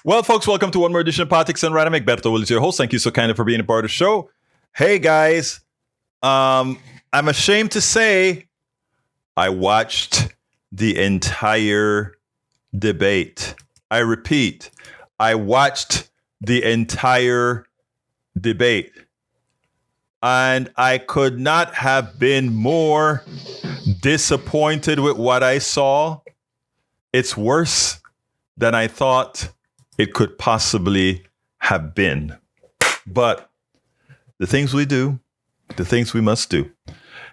Well, folks, welcome to one more edition of Politics and Right. I'm Egberto Willis, your host. Thank you so kindly for being a part of the show. Hey, guys. I'm ashamed to say I watched the entire debate. I repeat, I watched the entire debate. And I could not have been more disappointed with what I saw. It's worse than I thought it could possibly have been. But the things we do, the things we must do.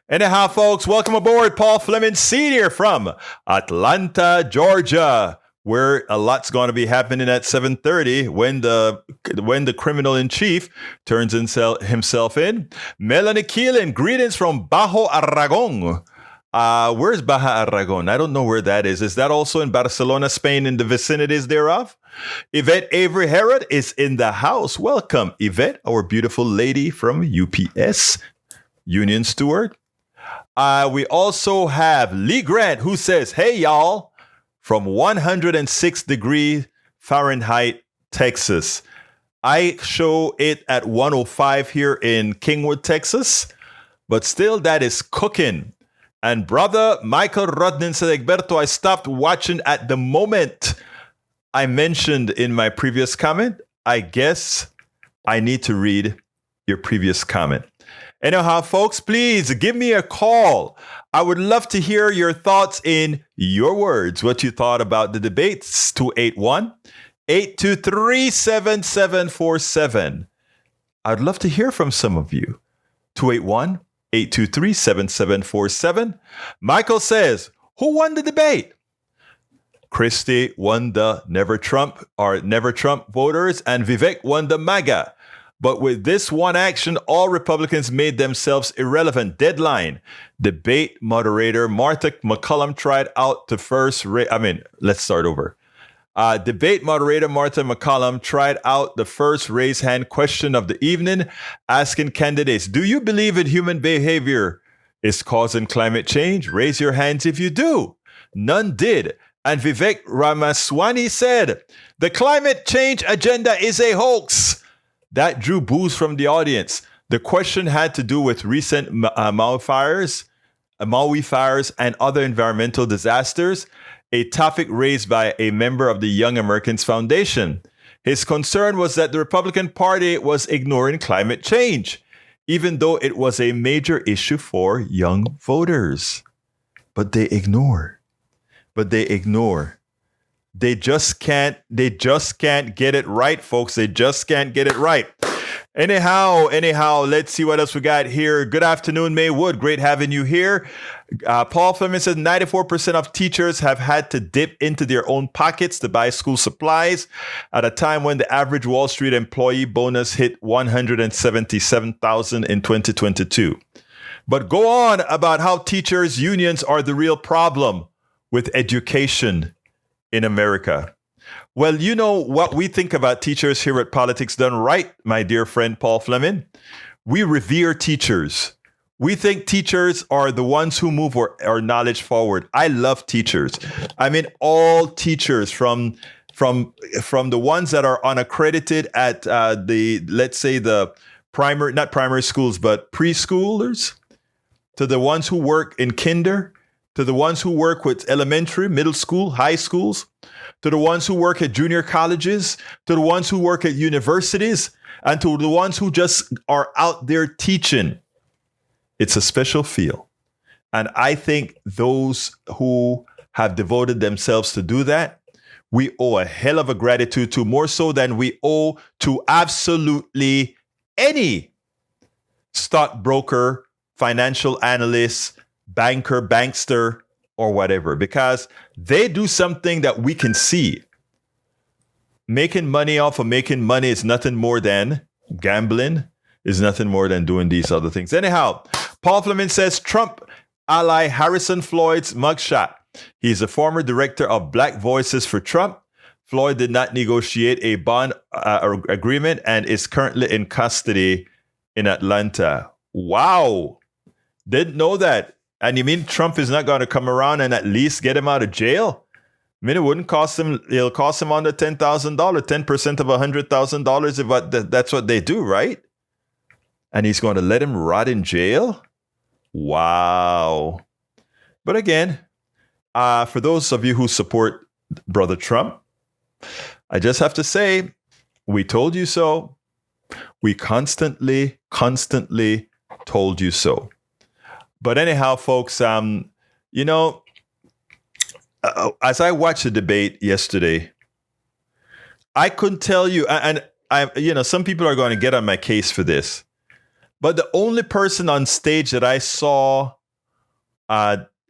Anyhow, folks, welcome aboard. Paul Fleming Sr. from Atlanta, Georgia, where a lot's going to be happening at 7:30 when the criminal in chief turns himself in. Melanie Keelan, greetings from Bajo Aragon. Where's Baja Aragon? I don't know where that is. Is that also in Barcelona, Spain, in the vicinities thereof? Yvette Avery Herod is in the house. Welcome, Yvette, our beautiful lady from UPS, Union Steward. We also have Lee Grant, who says, hey, y'all, from 106 degrees Fahrenheit, Texas. I show it at 105 here in Kingwood, Texas, but still that is cooking. And brother Michael Rodnin said, Egberto, I stopped watching at the moment I mentioned in my previous comment. I guess I need to read your previous comment. Anyhow, folks, please give me a call. I would love to hear your thoughts in your words, what you thought about the debates. 281-823-7747. I'd love to hear from some of you. 281-823-7747. Michael says, who won the debate? Christie won the Never Trump voters, and Vivek won the MAGA. But with this one action, all Republicans made themselves irrelevant. Deadline. Debate moderator Martha McCollum tried out the first let's start over. Debate moderator Martha McCollum tried out the first raise hand question of the evening, asking candidates, do you believe in human behavior is causing climate change? Raise your hands if you do. None did. And Vivek Ramaswamy said, the climate change agenda is a hoax. That drew boos from the audience. The question had to do with recent Maui fires and other environmental disasters, a topic raised by a member of the Young Americans Foundation. His concern was that the Republican Party was ignoring climate change, even though it was a major issue for young voters. But they ignore. They just can't get it right, folks. They just can't get it right. Anyhow, let's see what else we got here. Good afternoon, Maywood. Great having you here. Paul Fleming says 94% of teachers have had to dip into their own pockets to buy school supplies at a time when the average Wall Street employee bonus hit $177,000 in 2022. But go on about how teachers' unions are the real problem with education in America. Well, you know what we think about teachers here at Politics Done Right, my dear friend Paul Fleming. We revere teachers. We think teachers are the ones who move our knowledge forward. I love teachers. I mean, all teachers from the ones that are unaccredited at the not primary schools, but preschoolers, to the ones who work in kinder, to the ones who work with elementary, middle school, high schools, to the ones who work at junior colleges, to the ones who work at universities, and to the ones who just are out there teaching. It's a special feel. And I think those who have devoted themselves to do that, we owe a hell of a gratitude to, more so than we owe to absolutely any stockbroker, financial analyst, banker, bankster, or whatever, because they do something that we can see. Making money off of making money is nothing more than gambling, is nothing more than doing these other things. Anyhow, Paul Fleming says Trump ally Harrison Floyd's mugshot. He's a former director of Black Voices for Trump. Floyd did not negotiate a bond agreement and is currently in custody in Atlanta. Wow. Didn't know that. And you mean Trump is not going to come around and at least get him out of jail? I mean, it wouldn't cost him. It'll cost him under $10,000, 10% of $100,000 if that's what they do, right? And he's going to let him rot in jail? Wow. But again, for those of you who support Brother Trump, I just have to say, we told you so. We constantly told you so. But anyhow, folks, as I watched the debate yesterday, I couldn't tell you, and some people are going to get on my case for this, but the only person on stage that I saw,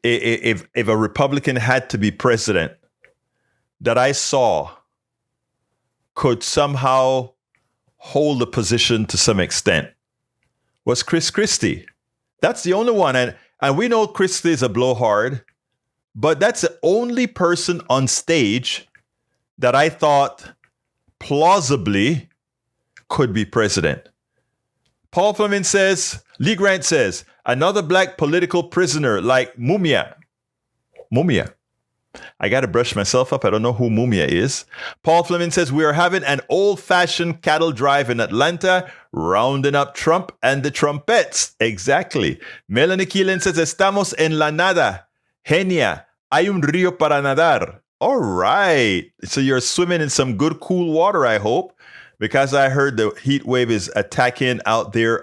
if a Republican had to be president, that I saw could somehow hold a position to some extent was Chris Christie. That's the only one. And we know Christie is a blowhard, but that's the only person on stage that I thought plausibly could be president. Paul Fleming says, Lee Grant says, another black political prisoner like Mumia. I got to brush myself up. I don't know who Mumia is. Paul Fleming says, we are having an old-fashioned cattle drive in Atlanta, rounding up Trump and the Trumpettes. Exactly. Melanie Keelan says, estamos en la nada. Genia, hay un río para nadar. All right. So you're swimming in some good, cool water, I hope, because I heard the heat wave is attacking out there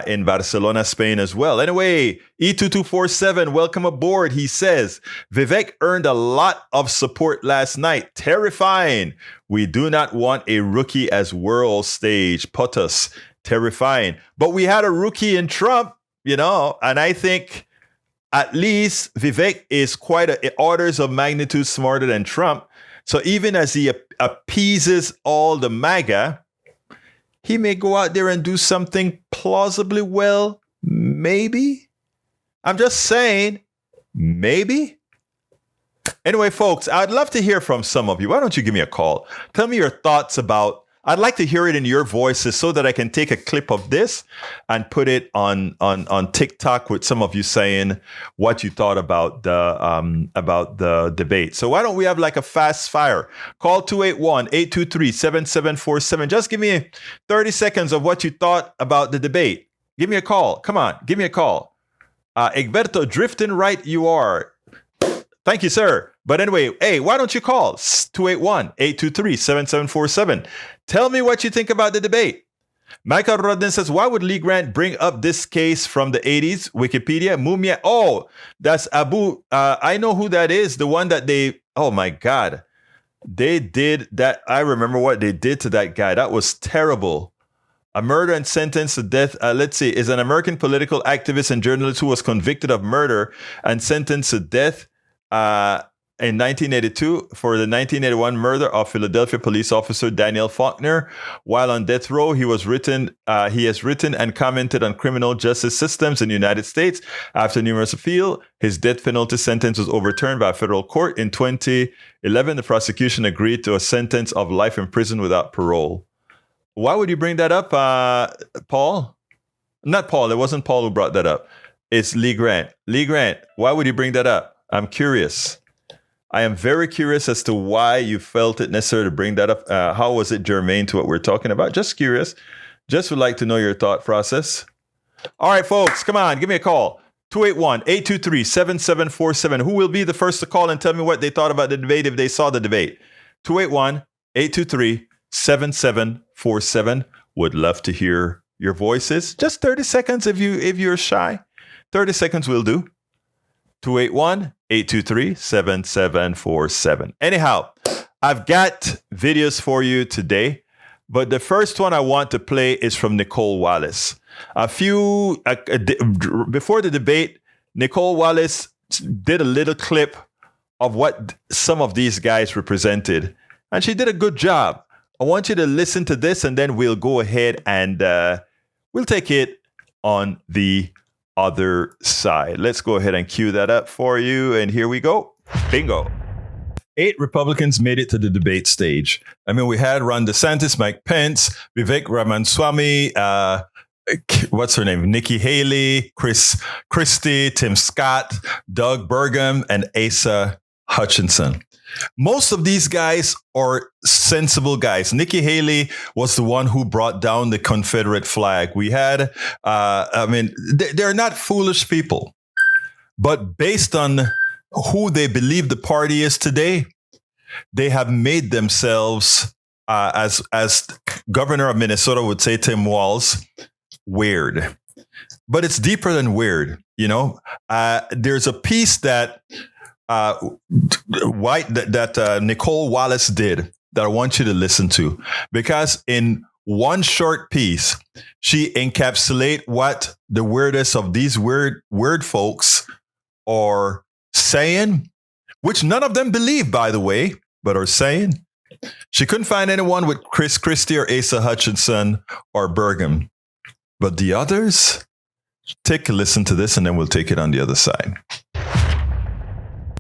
in Barcelona, Spain as well. Anyway, E2247, welcome aboard. He says, Vivek earned a lot of support last night. Terrifying. We do not want a rookie as world stage. POTUS. Terrifying. But we had a rookie in Trump, and I think at least Vivek is quite orders of magnitude smarter than Trump. So even as he appeases all the MAGA, he may go out there and do something plausibly well. Maybe. I'm just saying, maybe. Anyway, folks, I'd love to hear from some of you. Why don't you give me a call? Tell me your thoughts about, I'd like to hear it in your voices so that I can take a clip of this and put it on TikTok with some of you saying what you thought about the debate. So why don't we have like a fast fire? Call 281-823-7747. Just give me 30 seconds of what you thought about the debate. Give me a call. Come on, give me a call. Egberto, drifting right you are. Thank you, sir. But anyway, hey, why don't you call 281-823-7747? Tell me what you think about the debate. Michael Rodden says, why would Lee Grant bring up this case from the 80s? Wikipedia, Mumia. Oh, that's Abu. I know who that is. The one that oh my God. They did that. I remember what they did to that guy. That was terrible. A murder and sentenced to death. Let's see, is an American political activist and journalist who was convicted of murder and sentenced to death in 1982 for the 1981 murder of Philadelphia police officer Daniel Faulkner. While on death row, he has written and commented on criminal justice systems in the United States. After numerous appeals, his death penalty sentence was overturned by a federal court. In 2011, the prosecution agreed to a sentence of life in prison without parole. Why would you bring that up, Paul? Not Paul. It wasn't Paul who brought that up. It's Lee Grant. Lee Grant, why would you bring that up? I'm curious. I am very curious as to why you felt it necessary to bring that up. How was it germane to what we're talking about? Just curious. Just would like to know your thought process. All right, folks, come on. Give me a call. 281-823-7747. Who will be the first to call and tell me what they thought about the debate if they saw the debate? 281-823-7747. Would love to hear your voices. Just 30 seconds if you're shy. 30 seconds will do. 281-823-7747. Anyhow, I've got videos for you today, but the first one I want to play is from Nicolle Wallace. Before the debate, Nicolle Wallace did a little clip of what some of these guys represented, and she did a good job. I want you to listen to this, and then we'll go ahead and we'll take it on the other side. Let's go ahead and cue that up for you. And here we go. Bingo. 8 Republicans made it to the debate stage. I mean, we had Ron DeSantis, Mike Pence, Vivek Ramaswamy, what's her name? Nikki Haley, Chris Christie, Tim Scott, Doug Burgum, and Asa Hutchinson. Most of these guys are sensible guys. Nikki Haley was the one who brought down the Confederate flag. We had, they're not foolish people. But based on who they believe the party is today, they have made themselves, as Governor of Minnesota would say, Tim Walz, weird. But it's deeper than weird. There's a piece that Nicolle Wallace did that I want you to listen to, because in one short piece, she encapsulates what the weirdest of these weird folks are saying, which none of them believe, by the way, but are saying. She couldn't find anyone with Chris Christie or Asa Hutchinson or Burgum. But the others, take a listen to this and then we'll take it on the other side.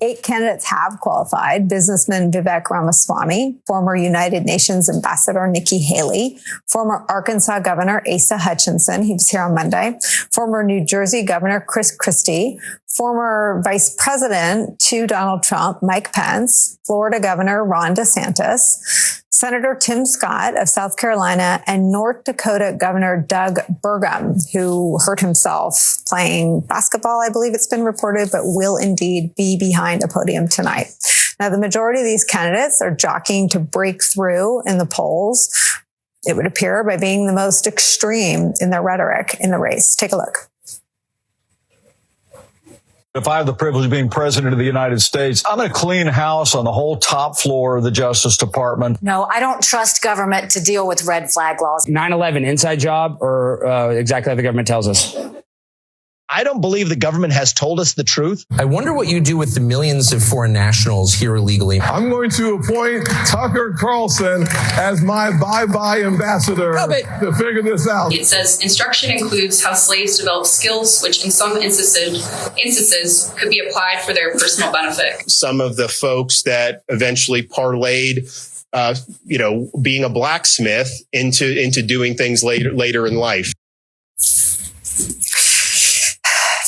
8 candidates have qualified. Businessman Vivek Ramaswamy, former United Nations Ambassador Nikki Haley, former Arkansas Governor Asa Hutchinson, he was here on Monday, former New Jersey Governor Chris Christie, former Vice President to Donald Trump, Mike Pence, Florida Governor Ron DeSantis, Senator Tim Scott of South Carolina, and North Dakota Governor Doug Burgum, who hurt himself playing basketball, I believe it's been reported, but will indeed be behind a podium tonight. Now, the majority of these candidates are jockeying to break through in the polls, it would appear, by being the most extreme in their rhetoric in the race. Take a look. If I have the privilege of being president of the United States, I'm going to clean house on the whole top floor of the Justice Department. No, I don't trust government to deal with red flag laws. 9/11 inside job or exactly how the government tells us? I don't believe the government has told us the truth. I wonder what you do with the millions of foreign nationals here illegally. I'm going to appoint Tucker Carlson as my bye-bye ambassador to figure this out. It says instruction includes how slaves develop skills, which in some instances could be applied for their personal benefit. Some of the folks that eventually parlayed being a blacksmith into doing things later in life.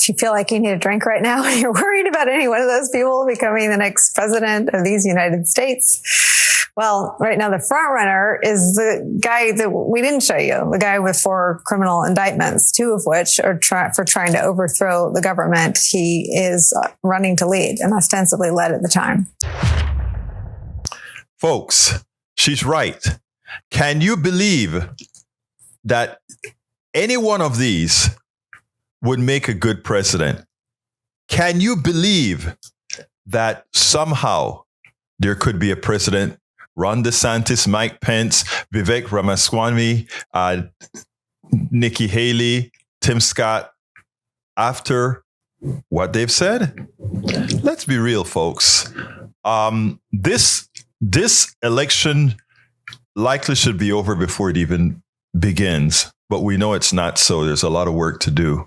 If you feel like you need a drink right now and you're worried about any one of those people becoming the next president of these United States, well, right now the front runner is the guy that we didn't show you, the guy with 4 criminal indictments, 2 of which are for trying to overthrow the government he is running to lead and ostensibly led at the time. Folks, she's right. Can you believe that any one of these would make a good president? Can you believe that somehow there could be a president, Ron DeSantis, Mike Pence, Vivek Ramaswamy, Nikki Haley, Tim Scott, after what they've said? Let's be real, folks. This election likely should be over before it even begins, but we know it's not so. There's a lot of work to do.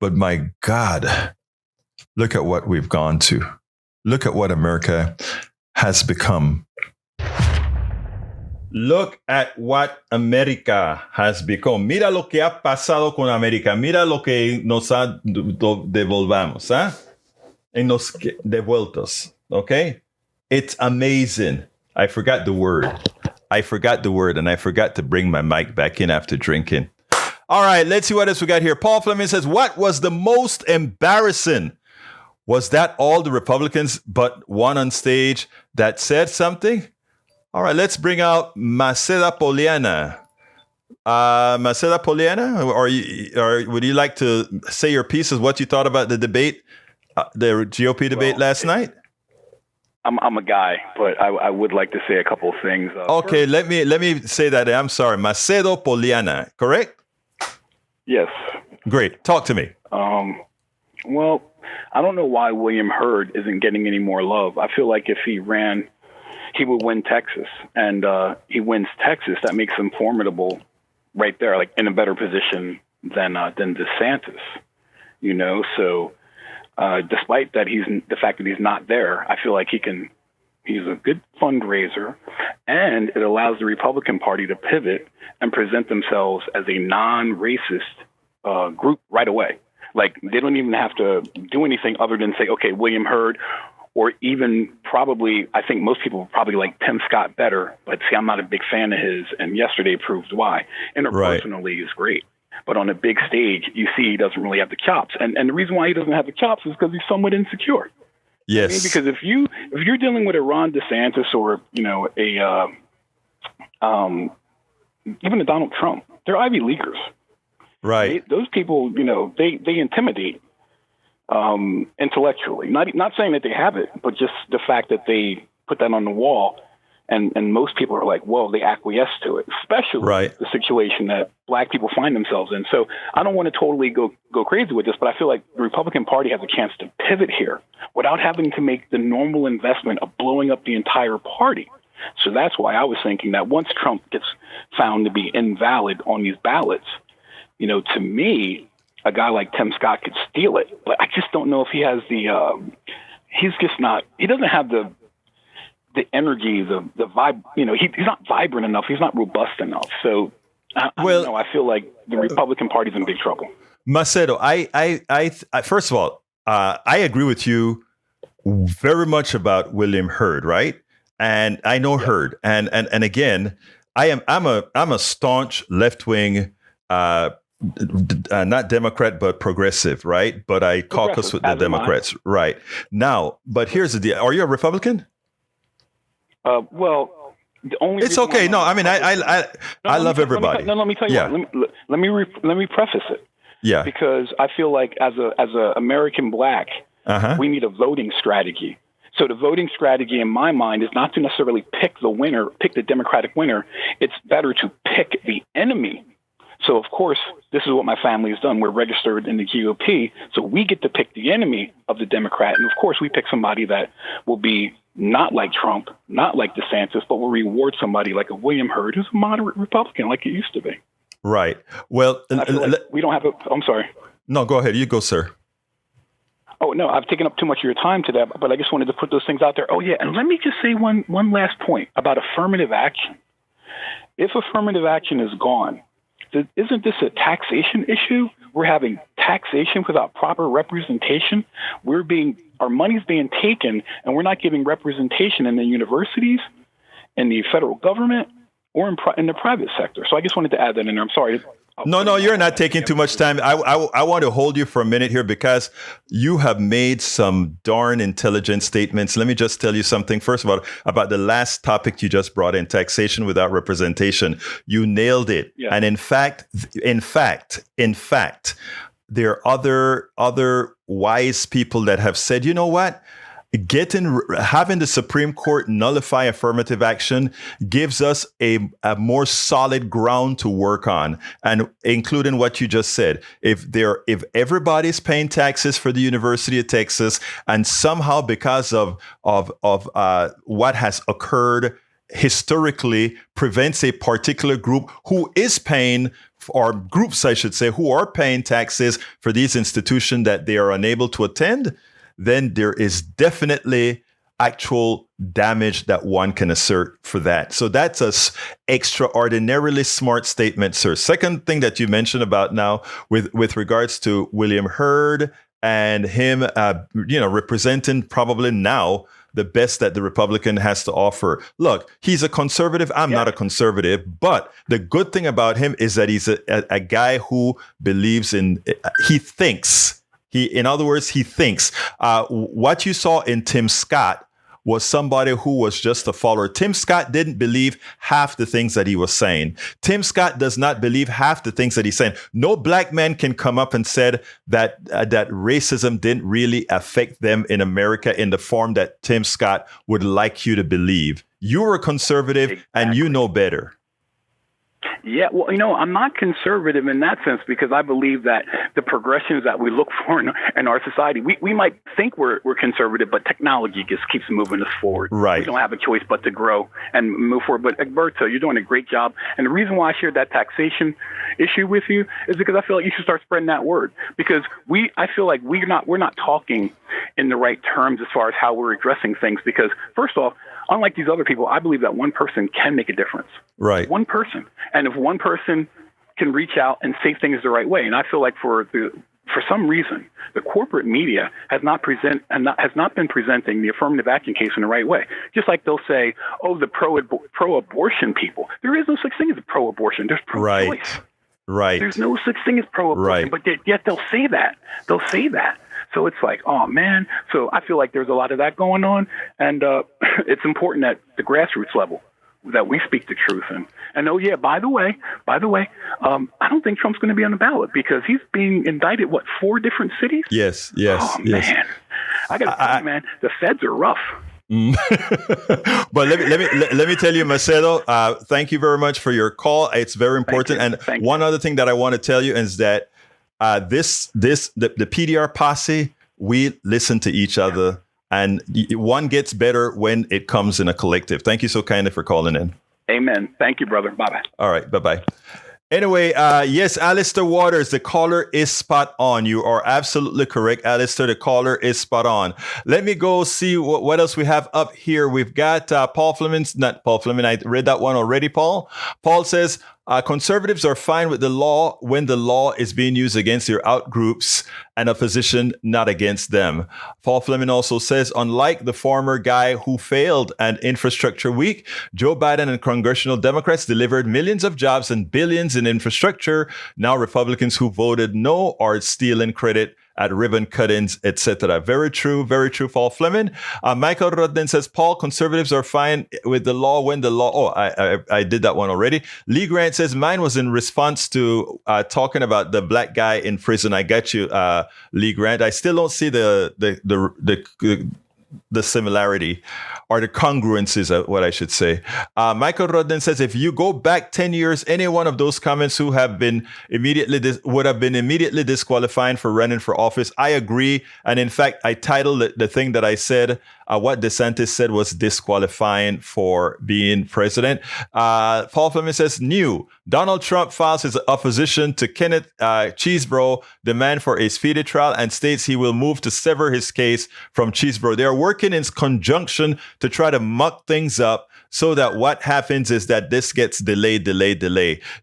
But my God, look at what we've gone to. Look at what America has become. Look at what America has become. Mira lo que ha pasado con América. Mira lo que nos ha devolvamos, ¿eh? En los devueltos, okay? It's amazing. I forgot the word, and I forgot to bring my mic back in after drinking. All right, let's see what else we got here. Paul Fleming says, what was the most embarrassing? Was that all the Republicans but one on stage that said something? All right, let's bring out Maceda Poliana. Maceda Poliana, or would you like to say your piece of what you thought about the debate, the GOP debate last night? I'm a guy, but I would like to say a couple of things. Okay, let me say that. I'm sorry. Macedo Poliana, correct? Yes. Great. Talk to me. Well, I don't know why William Hurd isn't getting any more love. I feel like if he ran, he would win Texas. And he wins Texas, that makes him formidable right there, like in a better position than DeSantis. So despite that, the fact that he's not there, I feel like he's a good fundraiser, and it allows the Republican Party to pivot and present themselves as a non-racist group right away. Like, they don't even have to do anything other than say, okay, William Hurd, or even probably, I think most people probably like Tim Scott better, but see, I'm not a big fan of his, and yesterday proved why. Interpersonally is great, but on a big stage, you see he doesn't really have the chops, and the reason why he doesn't have the chops is because he's somewhat insecure. Yes, I mean, because if you're dealing with a Ron DeSantis or even a Donald Trump, they're Ivy Leaguers, right? Those people, they intimidate. Intellectually, not saying that they have it, but just the fact that they put that on the wall, and most people are like, well, they acquiesce to it, especially the situation that black people find themselves in. So I don't want to totally go crazy with this, but I feel like the Republican Party has a chance to pivot here without having to make the normal investment of blowing up the entire party. So that's why I was thinking that once Trump gets found to be invalid on these ballots, to me, a guy like Tim Scott could steal it, but I just don't know if he has the. He's just not. He doesn't have the energy, the vibe. He's not vibrant enough. He's not robust enough. So I don't know. I feel like the Republican Party's in big trouble. Macedo, I first of all, I agree with you very much about William Hurd, right? And I know Hurd, and again, I'm a staunch left wing. Not Democrat, but progressive, right? But I caucus with the Democrats, right? Now, but here's the deal. Are you a Republican? Well, the only it's okay. No, I mean, I love everybody. Let me tell you. Yeah. Let me preface it. Yeah. Because I feel like as a American black, we need a voting strategy. So the voting strategy in my mind is not to necessarily pick the Democratic winner. It's better to pick the enemy. So, of course, this is what my family has done. We're registered in the GOP, so we get to pick the enemy of the Democrat. And, of course, we pick somebody that will be not like Trump, not like DeSantis, but will reward somebody like a William Hurd, who's a moderate Republican like it used to be. Right. Well, we don't have I'm sorry. No, go ahead. You go, sir. Oh, no, I've taken up too much of your time today, but I just wanted to put those things out there. Oh, yeah, and let me just say one last point about affirmative action. If affirmative action is gone, isn't this a taxation issue? We're having taxation without proper representation. Our money's being taken, and we're not giving representation in the universities, in the federal government, or in the private sector. So I just wanted to add that in there. I'm sorry. No, you're not taking too much time. I want to hold you for a minute here because you have made some darn intelligent statements. Let me just tell you something. First of all, about the last topic you just brought in, taxation without representation. You nailed it. Yeah. And in fact, there are other wise people that have said, you know what? Having the Supreme Court nullify affirmative action gives us a more solid ground to work on, and including what you just said. If everybody's paying taxes for the University of Texas, and somehow because of what has occurred historically prevents a particular group who is paying, or groups, I should say, who are paying taxes for these institutions that they are unable to attend, then there is definitely actual damage that one can assert for that. So that's an extraordinarily smart statement, sir. Second thing that you mentioned about now with regards to William Hurd and him, representing probably now the best that the Republican has to offer. Look, he's a conservative. I'm not a conservative, but the good thing about him is that he's a guy who believes he thinks. In other words, he thinks. What you saw in Tim Scott was somebody who was just a follower. Tim Scott didn't believe half the things that he was saying. Tim Scott does not believe half the things that he's saying. No black man can come up and said that racism didn't really affect them in America in the form that Tim Scott would like you to believe. You're a conservative and you know better. Yeah, well, I'm not conservative in that sense because I believe that the progressions that we look for in our society, we might think we're conservative, but technology just keeps moving us forward. Right. We don't have a choice but to grow and move forward. But Egberto, you're doing a great job. And the reason why I shared that taxation issue with you is because I feel like you should start spreading that word. Because I feel like we're not talking in the right terms as far as how we're addressing things. Because first off, unlike these other people, I believe that one person can make a difference. Right. One person. And if one person can reach out and say things the right way, and I feel like for for some reason, the corporate media has not been presenting the affirmative action case in the right way. Just like they'll say, "Oh, the pro-abortion people." There is no such thing as a pro-abortion. There's pro-choice. Right. There's no such thing as pro-abortion, but yet they'll say that. They'll say that. So it's like, oh man. So I feel like there's a lot of that going on, and it's important at the grassroots level that we speak the truth. And oh yeah, by the way, I don't think Trump's going to be on the ballot because he's being indicted. 4 different cities? Yes. Oh man, I got to tell you, man, the feds are rough. But let me tell you, Macedo, thank you very much for your call. It's very important. And one other thing that I want to tell you is that the PDR posse, we listen to each other, and one gets better when it comes in a collective. Thank you so kindly for calling in. Amen. Thank you, brother. Bye-bye. All right. Bye-bye. Anyway, yes, Alistair Waters, the caller is spot on. You are absolutely correct, Alistair. The caller is spot on. Let me go see what else we have up here. We've got Paul Fleming. Not Paul Fleming. I read that one already, Paul. Paul says, conservatives are fine with the law when the law is being used against their outgroups and opposition, not against them. Paul Fleming also says, unlike the former guy who failed an infrastructure week, Joe Biden and congressional Democrats delivered millions of jobs and billions in infrastructure. Now Republicans who voted no are stealing credit at ribbon cuttings, etc. Very true, Paul Fleming. Michael Rodden says, Paul, conservatives are fine with the law when the law... Oh, I did that one already. Lee Grant says, mine was in response to talking about the black guy in prison. I got you, Lee Grant. I still don't see the similarity or the congruences, what I should say. Michael Rodden says, if you go back 10 years, any one of those comments would have been immediately disqualifying for running for office. I agree. And in fact, I titled the thing that I said, what DeSantis said was disqualifying for being president. Paul Fleming says, new. Donald Trump files his opposition to Kenneth Chesebro demand for a speedy trial and states he will move to sever his case from Chesebro. They are working in conjunction to try to muck things up so that what happens is that this gets delayed.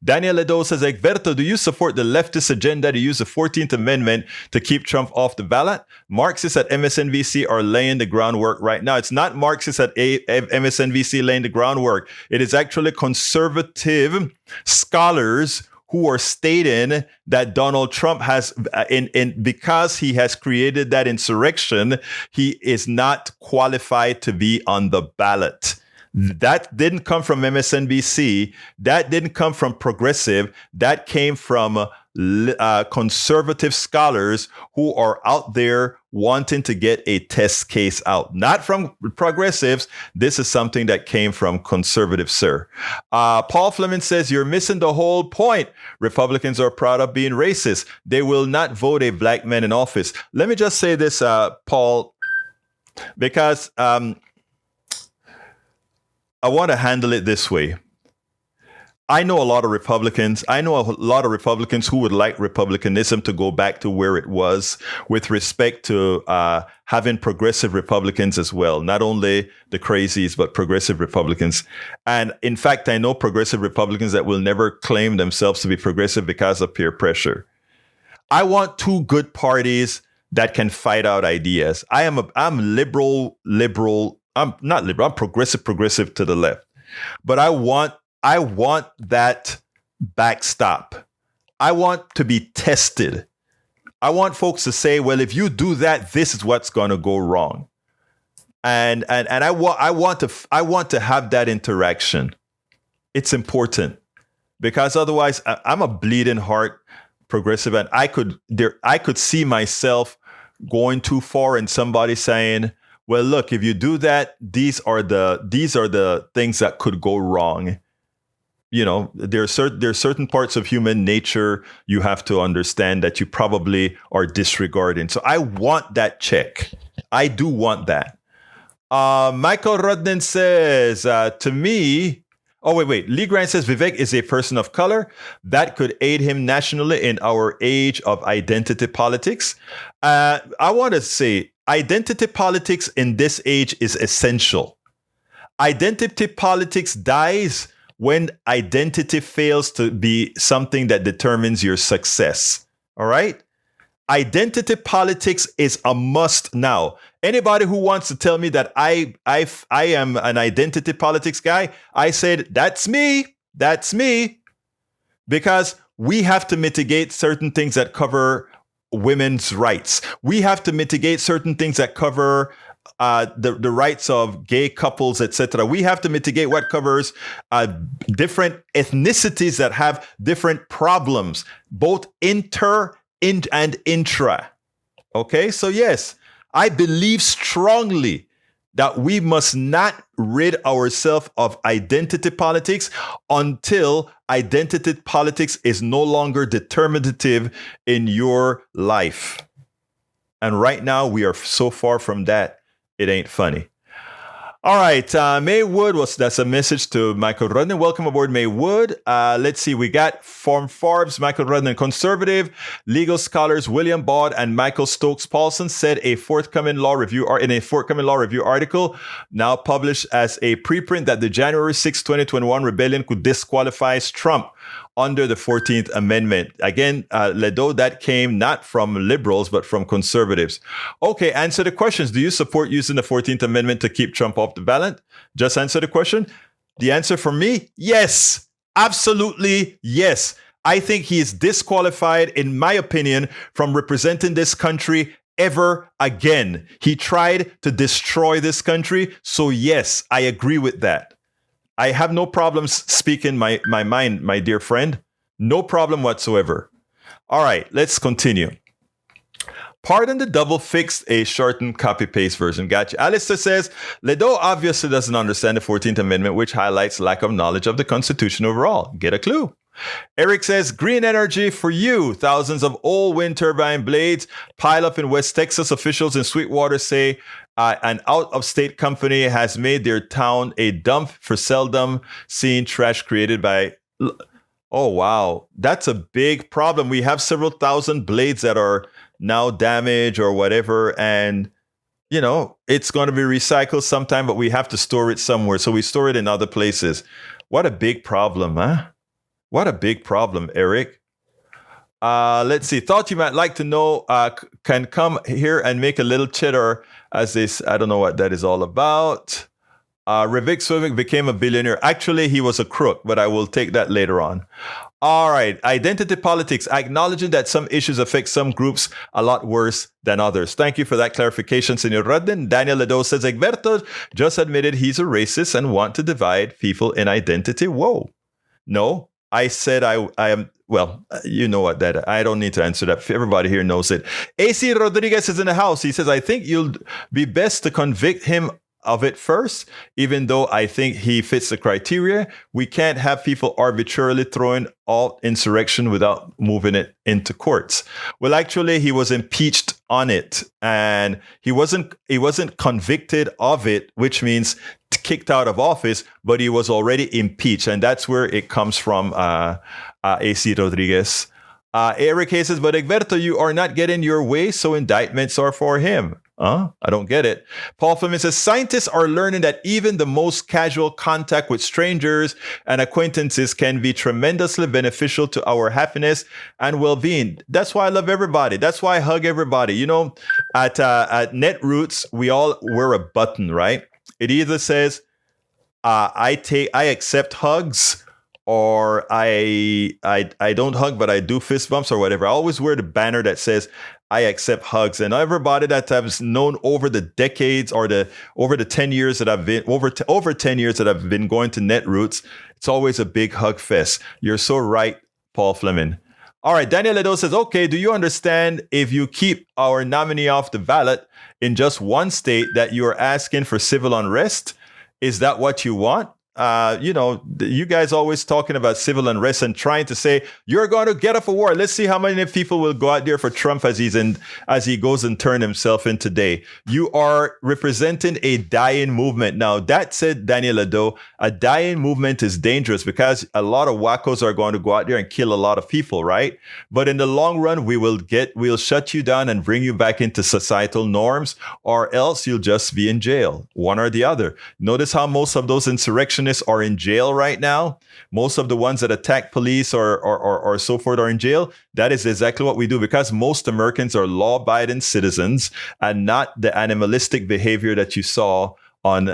Daniel Ledo says, Egberto, do you support the leftist agenda to use the 14th Amendment to keep Trump off the ballot? Marxists at MSNBC are laying the groundwork right now. It's not Marxists at MSNBC laying the groundwork. It is actually conservative scholars who are stating that Donald Trump has, because he has created that insurrection, he is not qualified to be on the ballot. That didn't come from MSNBC. That didn't come from progressive. That came from conservative scholars who are out there wanting to get a test case out. Not from progressives. This is something that came from conservatives, sir. Paul Fleming says, you're missing the whole point. Republicans are proud of being racist. They will not vote a black man in office. Let me just say this, Paul, because I want to handle it this way. I know a lot of Republicans. Who would like republicanism to go back to where it was with respect to having progressive Republicans as well. Not only the crazies, but progressive Republicans. And in fact, I know progressive Republicans that will never claim themselves to be progressive because of peer pressure. I want two good parties that can fight out ideas. I'm liberal. I'm not liberal. I'm progressive to the left. But I want that backstop. I want to be tested. I want folks to say, well, if you do that, this is what's going to go wrong. And I want to have that interaction. It's important because otherwise I'm a bleeding heart progressive, and I could see myself going too far and somebody saying, well, look, if you do that, these are the things that could go wrong. You know, there are certain parts of human nature you have to understand that you probably are disregarding. So I want that check. I do want that. Michael Rodden says, to me, wait. Lee Grant says Vivek is a person of color that could aid him nationally in our age of identity politics. I want to say identity politics in this age is essential. Identity politics dies when identity fails to be something that determines your success. All right? Identity politics is a must now. Anybody who wants to tell me that I am an identity politics guy, I said, that's me. That's me. Because we have to mitigate certain things that cover women's rights. We have to mitigate certain things that cover the rights of gay couples, etc. We have to mitigate what covers different ethnicities that have different problems, both and intra. Okay, so yes, I believe strongly that we must not rid ourselves of identity politics until identity politics is no longer determinative in your life. And right now, we are so far from that, it ain't funny. All right, May Wood, that's a message to Michael Rudden. Welcome aboard, May Wood. Let's see, we got from Forbes, Michael Rudden, conservative, legal scholars William Baud and Michael Stokes Paulson said in a forthcoming law review article, now published as a preprint, that the January 6, 2021 rebellion could disqualify Trump under the 14th Amendment. Again, Ledo, that came not from liberals, but from conservatives. Okay, answer the questions. Do you support using the 14th Amendment to keep Trump off the ballot? Just answer the question. The answer for me, yes. Absolutely yes. I think he is disqualified, in my opinion, from representing this country ever again. He tried to destroy this country. So yes, I agree with that. I have no problems speaking my mind, my dear friend. No problem whatsoever. All right, let's continue. Pardon the double fixed, a shortened copy-paste version. Gotcha. Alistair says, Ledo obviously doesn't understand the 14th Amendment, which highlights lack of knowledge of the Constitution overall. Get a clue. Eric says, green energy for you. Thousands of old wind turbine blades pile up in West Texas. Officials in Sweetwater say an out-of-state company has made their town a dump for seldom seen trash created by... Oh, wow. That's a big problem. We have several thousand blades that are now damaged or whatever. And, you know, it's going to be recycled sometime, but we have to store it somewhere. So we store it in other places. What a big problem, huh? What a big problem, Eric. Let's see. Thought you might like to know, can come here and make a little cheddar as this. I don't know what that is all about. Rivik Swivik became a billionaire. Actually, he was a crook, but I will take that later on. All right. Identity politics, acknowledging that some issues affect some groups a lot worse than others. Thank you for that clarification, Senor Rudden. Daniel Ledo says, Egberto just admitted he's a racist and want to divide people in identity. Whoa. No, I said I am. Well, you know what that. I don't need to answer that. Everybody here knows it. AC Rodriguez is in the house. He says, I think you'll be best to convict him of it first, even though I think he fits the criteria. We can't have people arbitrarily throwing out insurrection without moving it into courts. Well, actually, he was impeached on it, and he wasn't convicted of it, which means kicked out of office, but he was already impeached, and that's where it comes from. AC Rodriguez. Eric Hayes says, but Egberto, you are not getting your way, so indictments are for him. I don't get it. Paul Fleming says, scientists are learning that even the most casual contact with strangers and acquaintances can be tremendously beneficial to our happiness and well-being. That's why I love everybody. That's why I hug everybody. You know, at Netroots, we all wear a button, right? It either says, I accept hugs, or I don't hug, but I do fist bumps or whatever. I always wear the banner that says, I accept hugs. And everybody that I've known over the decades or over the 10 years that I've been, over 10 years that I've been going to Netroots, it's always a big hug fest. You're so right, Paul Fleming. All right, Daniel Ledo says, okay, do you understand if you keep our nominee off the ballot in just one state that you're asking for civil unrest? Is that what you want? You know, you guys always talking about civil unrest and trying to say you're going to get up a war. Let's see how many people will go out there for Trump as he goes and turn himself in today. You are representing a dying movement. Now, that said, Daniel Ledo, a dying movement is dangerous because a lot of wackos are going to go out there and kill a lot of people, right? But in the long run, we'll shut you down and bring you back into societal norms, or else you'll just be in jail, one or the other. Notice how most of those insurrections insurrectionists are in jail right now. Most of the ones that attack police or so forth are in jail. That is exactly what we do, because most Americans are law-abiding citizens and not the animalistic behavior that you saw on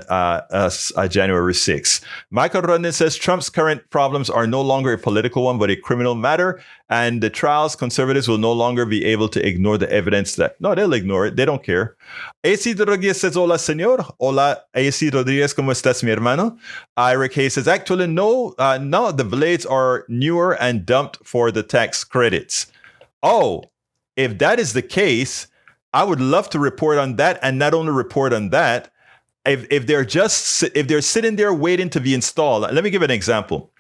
January 6th. Michael Rudnin says Trump's current problems are no longer a political one, but a criminal matter. And the trials, conservatives will no longer be able to ignore the evidence that, no, they'll ignore it. They don't care. AC Rodriguez says, hola, señor. Hola, AC Rodriguez, ¿cómo estás, mi hermano? Eric Hayes says, actually, no, the blades are newer and dumped for the tax credits. Oh, if that is the case, I would love to report on that, and not only report on that, if they're sitting there waiting to be installed. Let me give an example.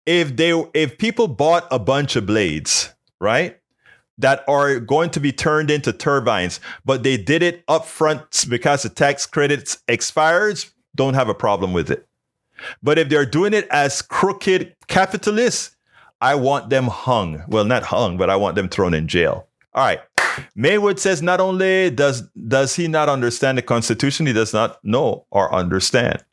If people bought a bunch of blades, right, that are going to be turned into turbines, but they did it up front because the tax credits expires, don't have a problem with it. But if they're doing it as crooked capitalists, I want them hung. Well, not hung, but I want them thrown in jail. All right. Maywood says not only does he not understand the Constitution, he does not know or understand.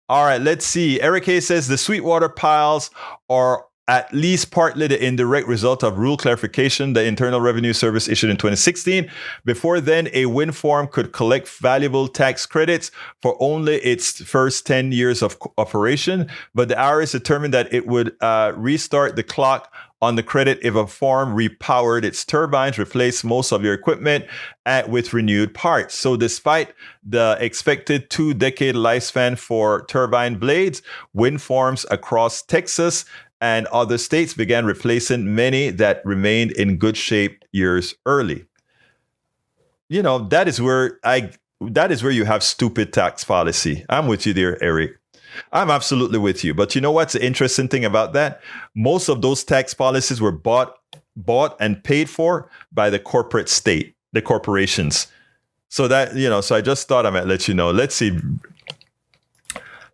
All right, let's see. Eric Hayes says the Sweetwater piles are at least partly the indirect result of rule clarification the Internal Revenue Service issued in 2016. Before then, a wind farm could collect valuable tax credits for only its first 10 years of operation, but the IRS determined that it would restart the clock on the credit if a farm repowered its turbines, replaced most of your equipment with renewed parts. So despite the expected 2-decade lifespan for turbine blades, wind farms across Texas and other states began replacing many that remained in good shape years early. You know, that is where you have stupid tax policy. I'm with you there, Eric. I'm absolutely with you. But you know what's the interesting thing about that? Most of those tax policies were bought and paid for by the corporate state, the corporations. So that, so I just thought I might let you know. Let's see.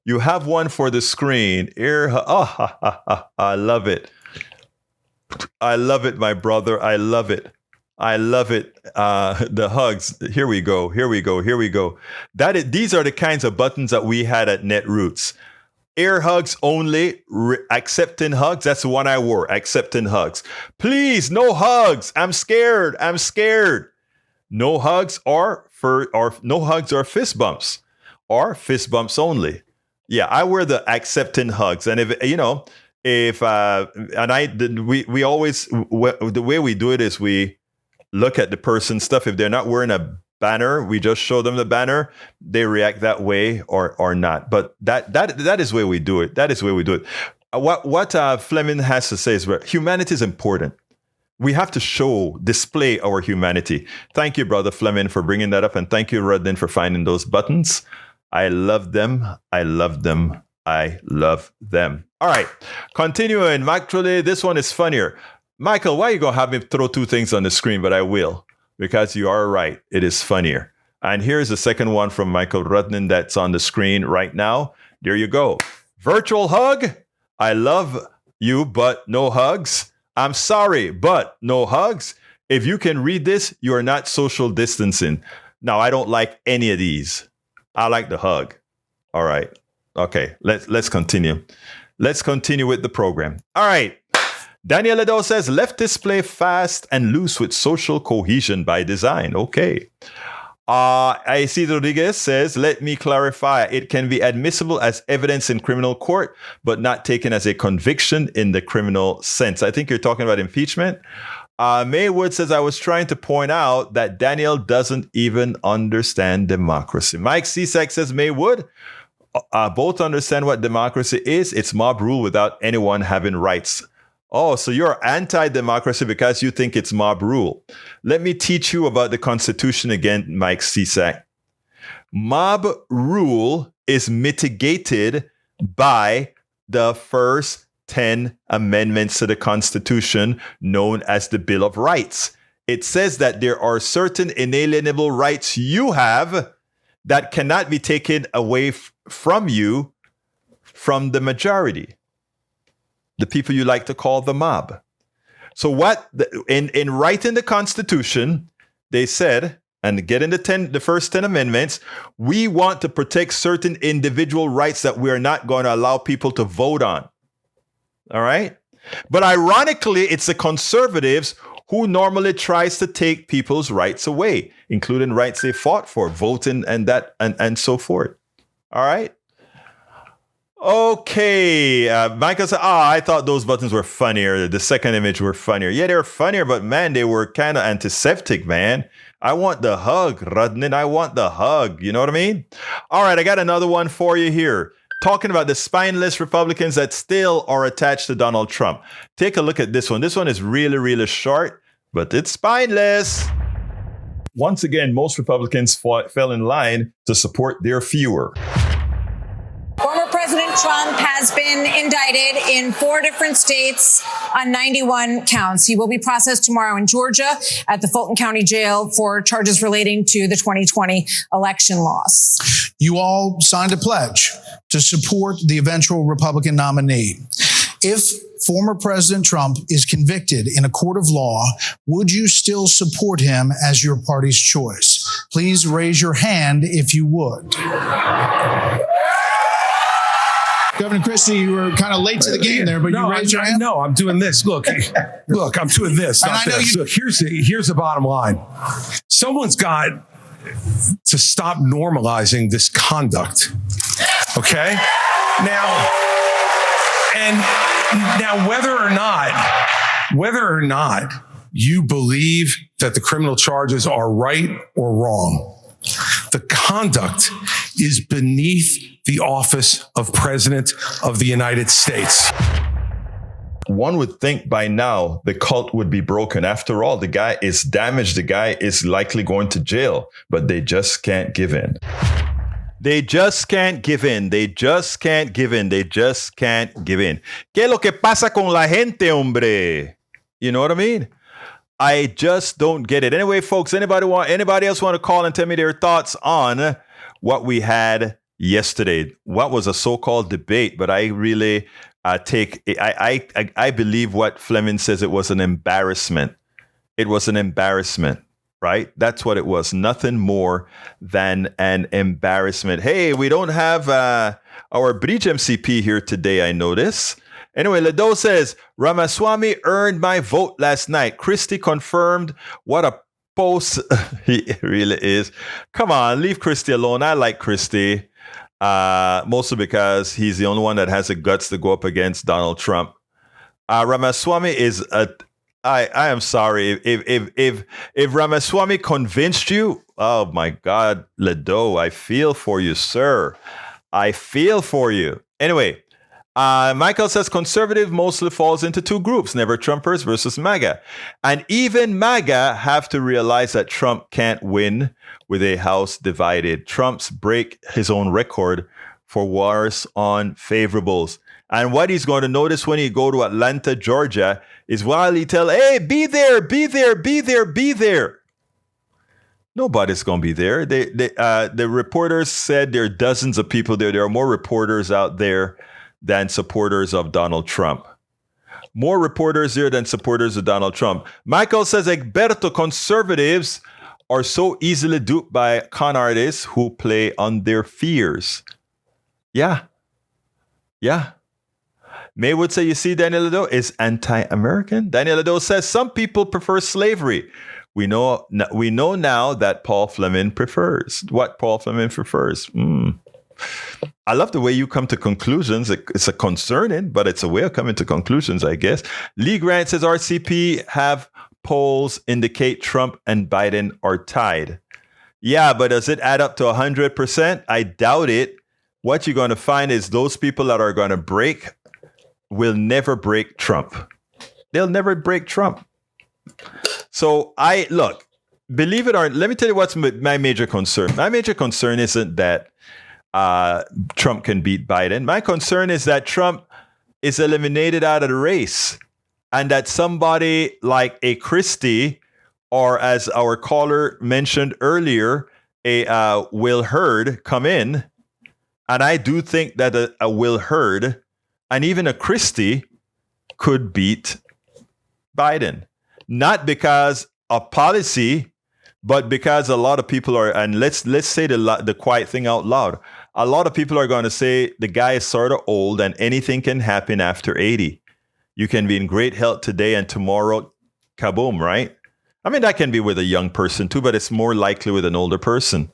You have one for the screen. I love it. I love it, my brother. I love it. I love it. The hugs. Here we go. These are the kinds of buttons that we had at Netroots. Air hugs only. Accepting hugs. That's the one I wore. Accepting hugs. Please, no hugs. I'm scared. No hugs or fist bumps. Or fist bumps only. Yeah, I wear the accepting hugs. And we always, the way we do it is we look at the person's stuff. If they're not wearing a banner, we just show them the banner. They react that way or not. But that is where we do it. That is where we do it. What Fleming has to say is that humanity is important. We have to display our humanity. Thank you, Brother Fleming, for bringing that up. And thank you, Rudnin, for finding those buttons. I love them. I love them. I love them. All right. Continuing. Actually, this one is funnier. Michael, why are you going to have me throw two things on the screen? But I will, because you are right. It is funnier. And here's the second one from Michael Rudnin that's on the screen right now. There you go. Virtual hug. I love you, but no hugs. I'm sorry, but no hugs. If you can read this, you are not social distancing. Now, I don't like any of these. I like the hug. All right. Okay, let's continue. Let's continue with the program. All right. Daniel Ledo says, leftists play fast and loose with social cohesion by design. Okay. AC Rodriguez says, let me clarify. It can be admissible as evidence in criminal court, but not taken as a conviction in the criminal sense. I think you're talking about impeachment. Maywood says, I was trying to point out that Daniel doesn't even understand democracy. Mike Cisak says, Maywood, both understand what democracy is. It's mob rule without anyone having rights. Oh, so you're anti-democracy because you think it's mob rule. Let me teach you about the Constitution again, Mike Cisak. Mob rule is mitigated by the first 10 amendments to the Constitution known as the Bill of Rights. It says that there are certain inalienable rights you have that cannot be taken away from you from the majority, the people you like to call the mob. So in writing the Constitution, they said and getting the first 10 amendments, we want to protect certain individual rights that we are not going to allow people to vote on. All right. But ironically, it's the conservatives who normally tries to take people's rights away, including rights they fought for, voting and so forth. All right. Okay. Michael said, I thought those buttons were funnier. The second image were funnier. Yeah, they were funnier, but man, they were kind of antiseptic, man. I want the hug, Rudnin. I want the hug. You know what I mean? All right. I got another one for you here. Talking about the spineless Republicans that still are attached to Donald Trump. Take a look at this one. This one is really, really short, but it's spineless. Once again, most Republicans fell in line to support their fewer. Former President Trump has been indicted in 4 different states on 91 counts. He will be processed tomorrow in Georgia at the Fulton County Jail for charges relating to the 2020 election loss. You all signed a pledge to support the eventual Republican nominee. If former President Trump is convicted in a court of law, would you still support him as your party's choice? Please raise your hand if you would. Governor Christie, you were kind of late to the game there, but you raised your hand. No, I'm doing this. Look, I'm doing this. Not this. Look, here's the bottom line. Someone's got to stop normalizing this conduct. Okay? Now, whether or not you believe that the criminal charges are right or wrong, the conduct is beneath the office of President of the United States. One would think by now the cult would be broken. After all, the guy is damaged. The guy is likely going to jail, but they just can't give in. They just can't give in. They just can't give in. They just can't give in. ¿Qué es lo que pasa con la gente, hombre? You know what I mean? I just don't get it. Anyway, folks, anybody else want to call and tell me their thoughts on what we had yesterday? What was a so-called debate, but I really I believe what Fleming says. It was an embarrassment. It was an embarrassment, right? That's what it was. Nothing more than an embarrassment. Hey, we don't have our Bridge MCP here today, I notice. Anyway, Ledo says, Ramaswamy earned my vote last night. Christie confirmed. What a post he really is. Come on, leave Christie alone. I like Christie, mostly because he's the only one that has the guts to go up against Donald Trump. Ramaswamy is I am sorry. If Ramaswamy convinced you, oh my God, Ledo, I feel for you, sir. I feel for you. Anyway, Michael says conservative mostly falls into 2 groups, never Trumpers versus MAGA. And even MAGA have to realize that Trump can't win with a house divided. Trump's break his own record for wars on favorables. And what he's going to notice when he go to Atlanta, Georgia, is while he tell, hey, be there, be there, be there, be there. Nobody's going to be there. The reporters said there are dozens of people there. There are more reporters out there than supporters of Donald Trump. More reporters here than supporters of Donald Trump. Michael says, Egberto, conservatives are so easily duped by con artists who play on their fears. Yeah. Maywood say, you see, Daniel Ledo is anti-American. Daniel Ledo says, some people prefer slavery. We know now that Paul Fleming prefers. What Paul Fleming prefers. I love the way you come to conclusions. It's a concerning, but it's a way of coming to conclusions, I guess. Lee Grant says RCP have polls indicate Trump and Biden are tied. Yeah, but does it add up to 100%? I doubt it. What you're going to find is those people that are going to break will never break Trump. They'll never break Trump. So believe it or not, let me tell you what's my major concern. My major concern isn't that Trump can beat Biden. My concern is that Trump is eliminated out of the race and that somebody like a Christie, or as our caller mentioned earlier, a Will Hurd come in. And I do think that a Will Hurd and even a Christie could beat Biden. Not because of policy, But because a lot of people are, and let's say the quiet thing out loud, a lot of people are going to say the guy is sort of old and anything can happen after 80. You can be in great health today and tomorrow, kaboom, right? I mean, that can be with a young person too, but it's more likely with an older person.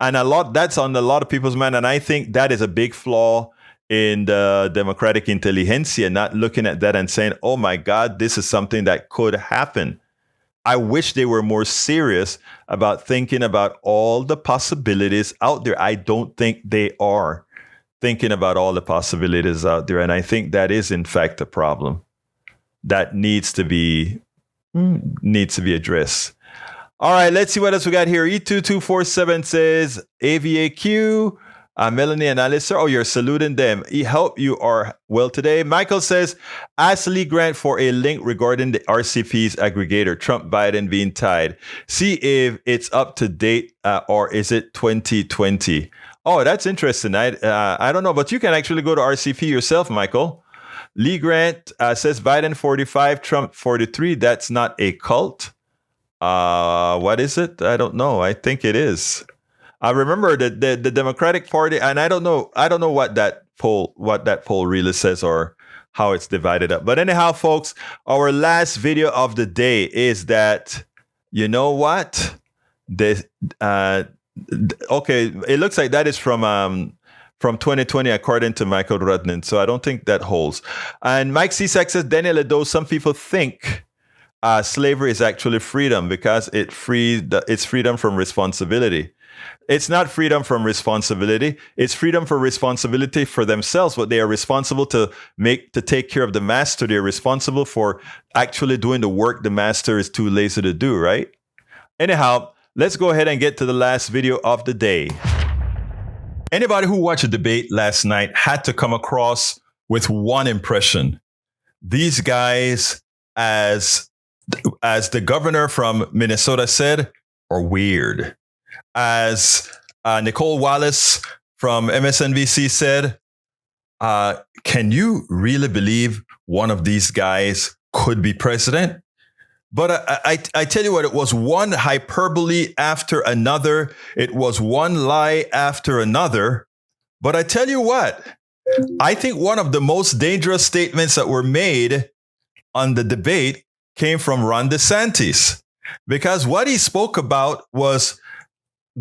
And that's on a lot of people's mind. And I think that is a big flaw in the democratic intelligentsia, not looking at that and saying, oh my God, this is something that could happen. I wish they were more serious about thinking about all the possibilities out there. I don't think they are thinking about all the possibilities out there. And I think that is, in fact, a problem that needs to be addressed. All right, let's see what else we got here. E2247 says, AVAQ, Melanie and Alyssa. Oh, you're saluting them. Hope you are well today. Michael says, ask Lee Grant for a link regarding the RCP's aggregator, Trump Biden being tied. See if it's up to date or is it 2020? Oh, that's interesting. I don't know, but you can actually go to RCP yourself, Michael. Lee Grant says Biden 45, Trump 43. That's not a cult. What is it? I don't know. I think it is. I remember the Democratic Party, and I don't know what that poll really says or how it's divided up. But anyhow, folks, our last video of the day is that, you know what? Okay, it looks like that is from 2020, according to Michael Rudnin. So I don't think that holds. And Mike Cisak says, Daniel Edo, some people think slavery is actually freedom because it's freedom from responsibility. It's not freedom from responsibility. It's freedom for responsibility for themselves. What they are responsible to take care of the master. They're responsible for actually doing the work the master is too lazy to do, right? Anyhow, let's go ahead and get to the last video of the day. Anybody who watched the debate last night had to come across with one impression. These guys, as the governor from Minnesota said, are weird. As Nicolle Wallace from MSNBC said, can you really believe one of these guys could be president? But I tell you what, it was one hyperbole after another. It was one lie after another. But I tell you what, I think one of the most dangerous statements that were made on the debate came from Ron DeSantis, because what he spoke about was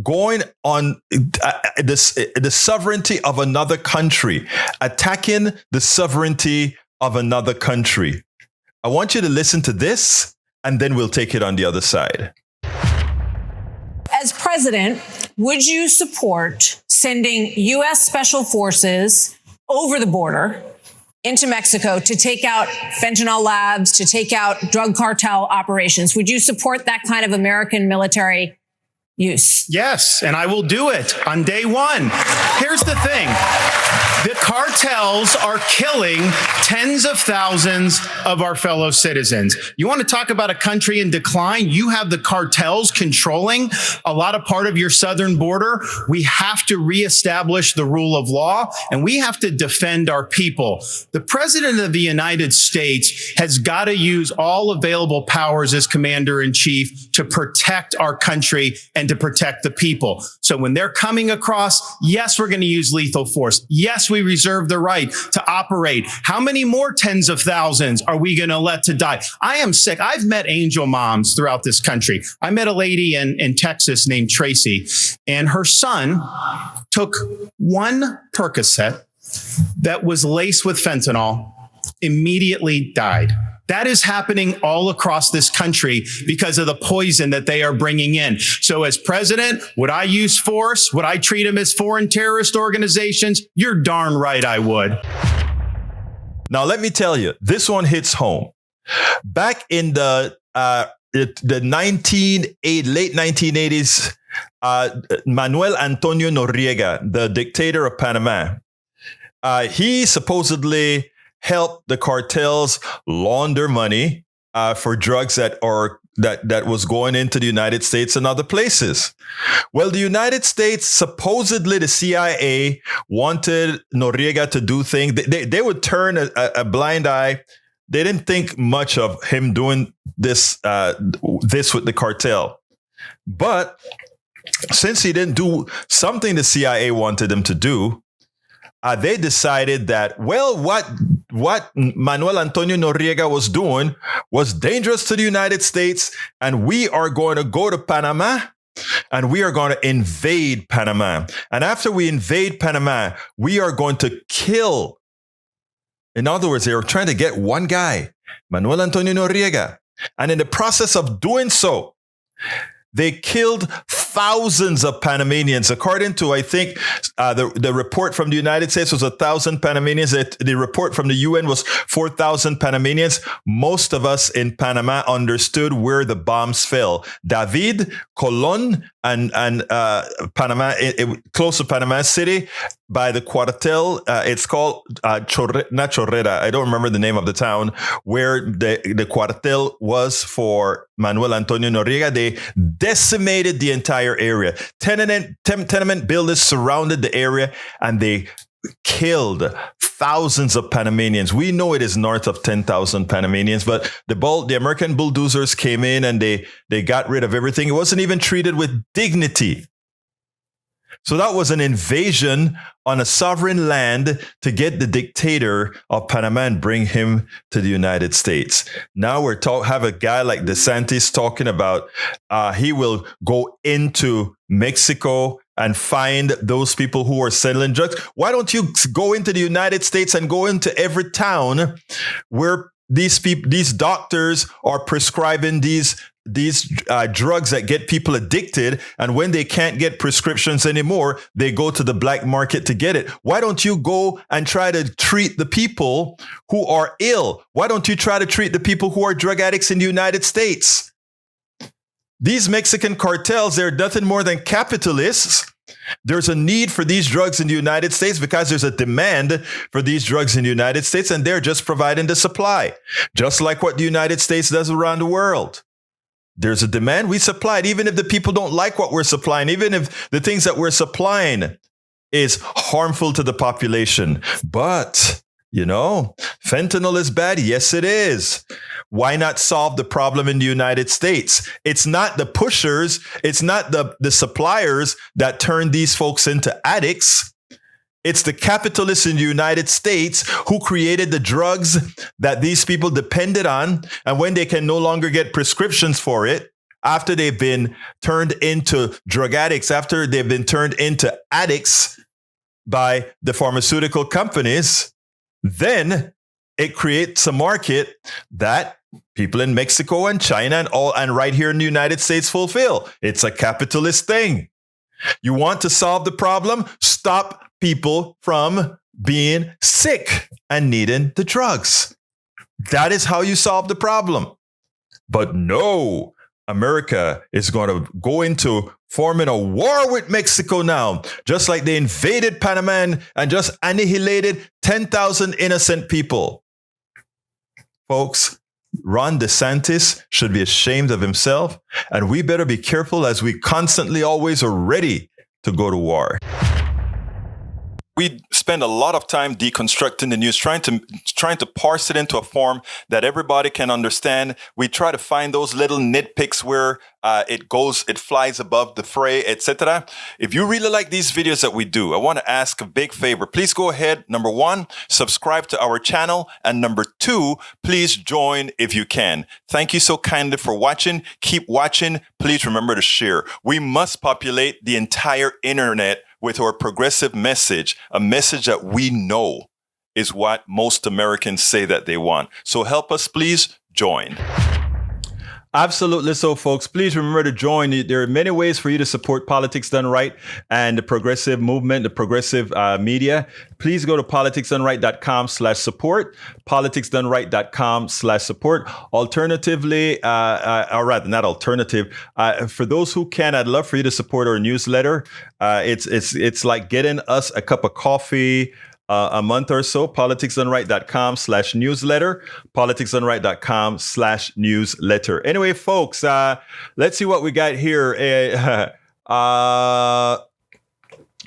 going on the sovereignty of another country, attacking the sovereignty of another country. I want you to listen to this, and then we'll take it on the other side. As president, would you support sending U.S. Special Forces over the border into Mexico to take out fentanyl labs, to take out drug cartel operations? Would you support that kind of American military use? Yes, and I will do it on day one. Here's the thing. The cartels are killing tens of thousands of our fellow citizens. You want to talk about a country in decline? You have the cartels controlling a lot of part of your southern border. We have to reestablish the rule of law, and we have to defend our people. The president of the United States has got to use all available powers as commander-in-chief to protect our country and to protect the people. So when they're coming across, yes, we're going to use lethal force. Yes, we reserve the right to operate. How many more tens of thousands are we going to let to die? I am sick. I've met angel moms throughout this country. I met a lady in Texas named Tracy, and her son took one Percocet that was laced with fentanyl, immediately died. That is happening all across this country because of the poison that they are bringing in. So as president, would I use force? Would I treat them as foreign terrorist organizations? You're darn right I would. Now, let me tell you, this one hits home. Back in the late 1980s, Manuel Antonio Noriega, the dictator of Panama, he supposedly helped the cartels launder money for drugs that was going into the United States and other places. Well, the United States, supposedly the CIA wanted Noriega to do things. They would turn a blind eye. They didn't think much of him doing this with the cartel. But since he didn't do something the CIA wanted him to do, they decided that, well, what Manuel Antonio Noriega was doing was dangerous to the United States, and we are going to go to Panama, and we are going to invade Panama. And after we invade Panama, we are going to kill. In other words, they were trying to get one guy, Manuel Antonio Noriega. And in the process of doing so, they killed thousands of Panamanians. According to, I think, the report from the United States was 1,000 Panamanians. The report from the UN was 4,000 Panamanians. Most of us in Panama understood where the bombs fell. David, Colón, and Panama, close to Panama City, by the Cuartel. It's called not Chorrera. I don't remember the name of the town where the Cuartel was for Manuel Antonio Noriega. They decimated the entire area. Tenement builders surrounded the area, and they killed thousands of Panamanians. We know it is north of 10,000 Panamanians, but the American bulldozers came in and they got rid of everything. It wasn't even treated with dignity. So that was an invasion on a sovereign land to get the dictator of Panama and bring him to the United States. Now have a guy like DeSantis talking about he will go into Mexico and find those people who are selling drugs. Why don't you go into the United States and go into every town where these doctors are prescribing these drugs that get people addicted, and when they can't get prescriptions anymore, they go to the black market to get it. Why don't you go and try to treat the people who are ill? Why don't you try to treat the people who are drug addicts in the United States? These Mexican cartels, they're nothing more than capitalists. There's a need for these drugs in the United States because there's a demand for these drugs in the United States, and they're just providing the supply, just like what the United States does around the world. There's a demand, we supply it, even if the people don't like what we're supplying, even if the things that we're supplying is harmful to the population. But, fentanyl is bad. Yes, it is. Why not solve the problem in the United States? It's not the pushers. It's not the suppliers that turn these folks into addicts. It's the capitalists in the United States who created the drugs that these people depended on. And when they can no longer get prescriptions for it, after they've been turned into drug addicts, after they've been turned into addicts by the pharmaceutical companies, then it creates a market that people in Mexico and China and right here in the United States fulfill. It's a capitalist thing. You want to solve the problem? Stop people from being sick and needing the drugs. That is how you solve the problem. But no, America is going to go into forming a war with Mexico now, just like they invaded Panama and just annihilated 10,000 innocent people. Folks, Ron DeSantis should be ashamed of himself, and we better be careful as we constantly always are ready to go to war. We spend a lot of time deconstructing the news, trying to parse it into a form that everybody can understand. We try to find those little nitpicks where it flies above the fray, etc. If you really like these videos that we do, I want to ask a big favor. Please go ahead. Number one, subscribe to our channel. And number two, please join if you can. Thank you so kindly for watching. Keep watching. Please remember to share. We must populate the entire internet with our progressive message, a message that we know is what most Americans say that they want. So help us, please join. Absolutely so, folks. Please remember to join. There are many ways for you to support Politics Done Right and the progressive movement, the progressive media. Please go to politicsdoneright.com/support, politicsdoneright.com/support. Alternatively, or rather, not alternative. For those who can, I'd love for you to support our newsletter. It's like getting us a cup of coffee a month or so. politicsdoneright.com/newsletter, politicsdoneright.com/newsletter. Anyway, folks, let's see what we got here.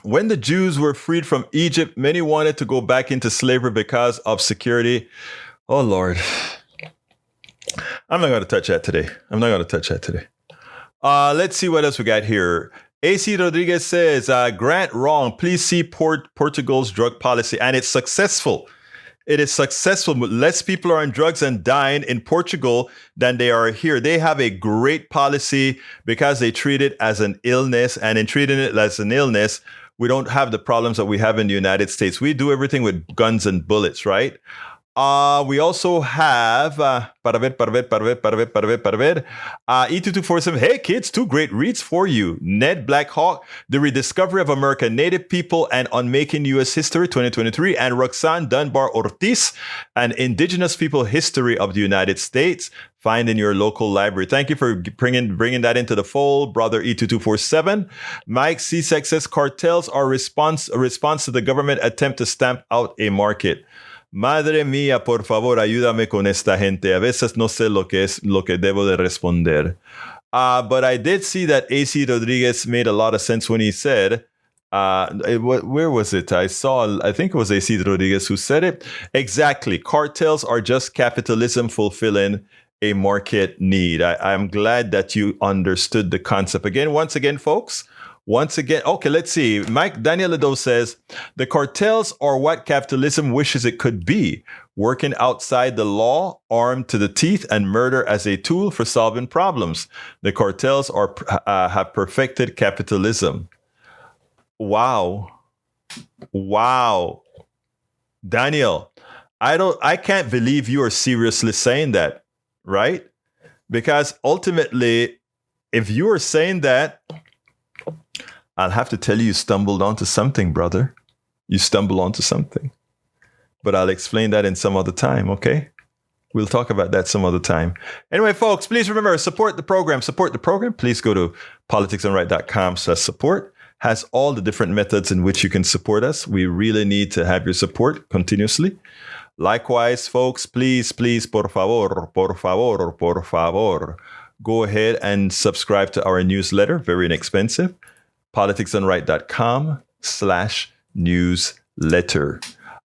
When the Jews were freed from Egypt, many wanted to go back into slavery because of security. Oh, Lord. I'm not going to touch that today. Let's see what else we got here. AC Rodriguez says, Grant wrong. Please see Portugal's drug policy. And it's successful. It is successful. Less people are on drugs and dying in Portugal than they are here. They have a great policy because they treat it as an illness. And in treating it as an illness, we don't have the problems that we have in the United States. We do everything with guns and bullets, right? We also have E2247. Hey kids, 2 great reads for you. Ned Blackhawk, The Rediscovery of American Native People and Unmaking U.S. History 2023, and Roxanne Dunbar Ortiz, An Indigenous People History of the United States. Find in your local library. Thank you for bringing that into the fold, brother E2247. Mike C-Sex says cartels are a response to the government attempt to stamp out a market. Madre mía, por favor, ayúdame con esta gente. A veces no sé lo que debo de responder. But I did see that AC Rodriguez made a lot of sense when he said, where was it? I think it was AC Rodriguez who said it. Exactly. Cartels are just capitalism fulfilling a market need. I'm glad that you understood the concept. Once again, folks. Okay, let's see. Daniel Ledo says, the cartels are what capitalism wishes it could be, working outside the law, armed to the teeth, and murder as a tool for solving problems. The cartels have perfected capitalism. Wow. Daniel, I can't believe you are seriously saying that, right? Because ultimately, if you are saying that, I'll have to tell you stumbled onto something, brother. You stumbled onto something. But I'll explain that in some other time, okay? We'll talk about that some other time. Anyway, folks, please remember, support the program. Please go to politicsandright.com/support. Has all the different methods in which you can support us. We really need to have your support continuously. Likewise, folks, please, por favor, go ahead and subscribe to our newsletter. Very inexpensive. politicsandright.com/newsletter.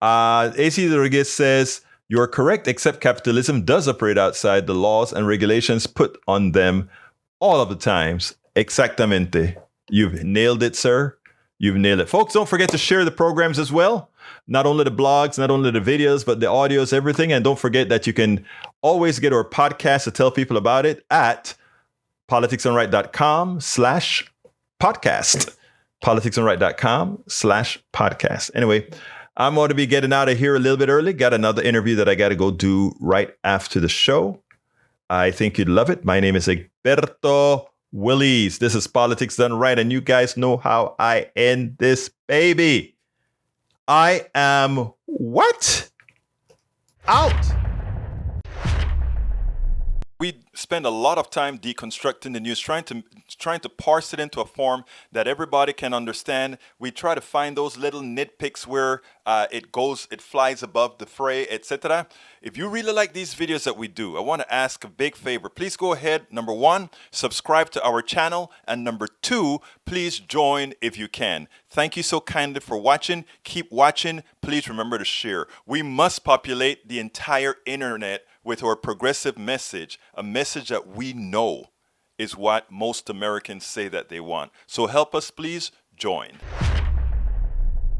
AC Rodriguez says, you're correct, except capitalism does operate outside the laws and regulations put on them all of the times. Exactamente. You've nailed it, sir. You've nailed it. Folks, don't forget to share the programs as well. Not only the blogs, not only the videos, but the audios, everything. And don't forget that you can always get our podcast to tell people about it at politicsandright.com/podcast. politicsandright.com/podcast. Anyway, I'm going to be getting out of here a little bit early. Got another interview that I got to go do right after the show. I think you'd love it. My name is Egberto Willies. This is Politics Done Right. And you guys know how I end this baby. I am what? Out. We spend a lot of time deconstructing the news, trying to parse it into a form that everybody can understand. We try to find those little nitpicks where it flies above the fray, etc. If you really like these videos that we do, I want to ask a big favor. Please go ahead. Number 1, subscribe to our channel. And number 2, please join if you can. Thank you so kindly for watching. Keep watching. Please remember to share. We must populate the entire internet with our progressive message, a message that we know is what most Americans say that they want. So help us, please join.